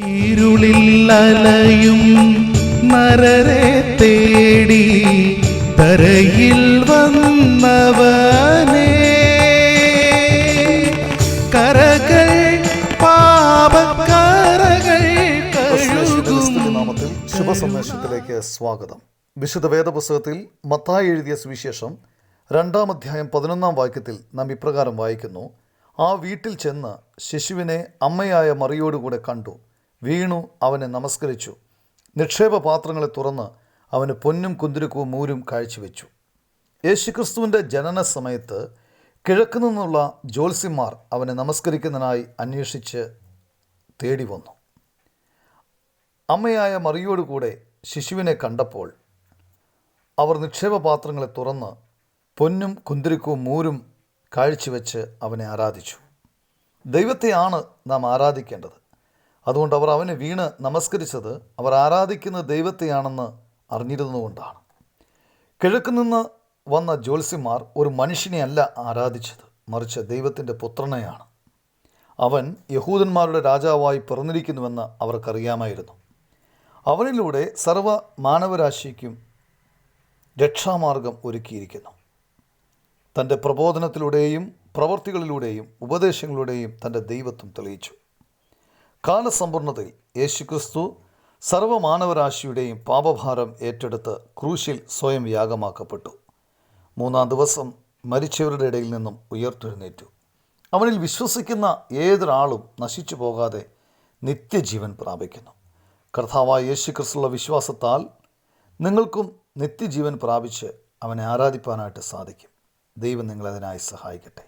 ഇരുളിൽ അലയും നരരെ തേടി തരയിൽ വന്നവനേ, കരകൾ പാപക്കരകൾ നാമത്തിൽ ശുഭസന്ദേശത്തിലേക്ക് സ്വാഗതം. വിശുദ്ധ വേദപുസ്തകത്തിൽ മത്തായി എഴുതിയ സുവിശേഷം 2-ാം അധ്യായം 11-ാം വാക്യത്തിൽ നാം ഇപ്രകാരം വായിക്കുന്നു: ആ വീട്ടിൽ ചെന്ന് ശിശുവിനെ അമ്മയായ മറിയോടുകൂടെ കണ്ടു, വീണു അവനെ നമസ്കരിച്ചു. നിക്ഷേപപാത്രങ്ങളെ തുറന്ന് അവന് പൊന്നും കുന്തിരുക്കവും മൂരും കാഴ്ചവെച്ചു. യേശുക്രിസ്തുവിൻ്റെ ജനന സമയത്ത് കിഴക്ക് നിന്നുള്ള ജ്യോത്സ്യന്മാർ അവനെ നമസ്കരിക്കുന്നതിനായി അന്വേഷിച്ച് തേടി വന്നു. അമ്മയായ മറിയോടുകൂടെ ശിശുവിനെ കണ്ടപ്പോൾ അവർ നിക്ഷേപപാത്രങ്ങളെ തുറന്ന് പൊന്നും കുന്തിരുക്കവും മൂരും കാഴ്ചവെച്ച് അവനെ ആരാധിച്ചു. ദൈവത്തെയാണ് നാം ആരാധിക്കേണ്ടത്. അതുകൊണ്ട് അവർ അവനെ വീണ് നമസ്കരിച്ചത് അവർ ആരാധിക്കുന്ന ദൈവത്തെയാണെന്ന് അറിഞ്ഞിരുന്നതുകൊണ്ടാണ്. കിഴക്ക് നിന്ന് വന്ന ജ്യോത്സ്യന്മാർ ഒരു മനുഷ്യനെ അല്ല ആരാധിച്ചത്, മറിച്ച് ദൈവത്തിൻ്റെ പുത്രനെയാണ്. അവൻ യഹൂദന്മാരുടെ രാജാവായി പിറന്നിരിക്കുന്നുവെന്ന് അവർക്കറിയാമായിരുന്നു. അവനിലൂടെ സർവ്വ മാനവരാശിക്കും രക്ഷാമാർഗം ഒരുക്കിയിരിക്കുന്നു. തൻ്റെ പ്രബോധനത്തിലൂടെയും പ്രവർത്തികളിലൂടെയും ഉപദേശങ്ങളിലൂടെയും തൻ്റെ ദൈവത്വം തെളിയിച്ചു. കാലസമ്പൂർണ്ണതയിൽ യേശുക്രിസ്തു സർവ്വമാനവരാശിയുടെയും പാപഭാരം ഏറ്റെടുത്ത് ക്രൂശിൽ സ്വയം യാഗമാക്കപ്പെട്ടു. 3-ാം ദിവസം മരിച്ചവരുടെ ഇടയിൽ നിന്നും ഉയർത്തെഴുന്നേറ്റു. അവനിൽ വിശ്വസിക്കുന്ന ഏതൊരാളും നശിച്ചു പോകാതെ നിത്യജീവൻ പ്രാപിക്കുന്നു. കർത്താവായ യേശുക്രിസ്തുള്ള വിശ്വാസത്താൽ നിങ്ങൾക്കും നിത്യജീവൻ പ്രാപിച്ച് അവനെ ആരാധിപ്പാനായിട്ട് സാധിക്കും. ദൈവം നിങ്ങളതിനായി സഹായിക്കട്ടെ.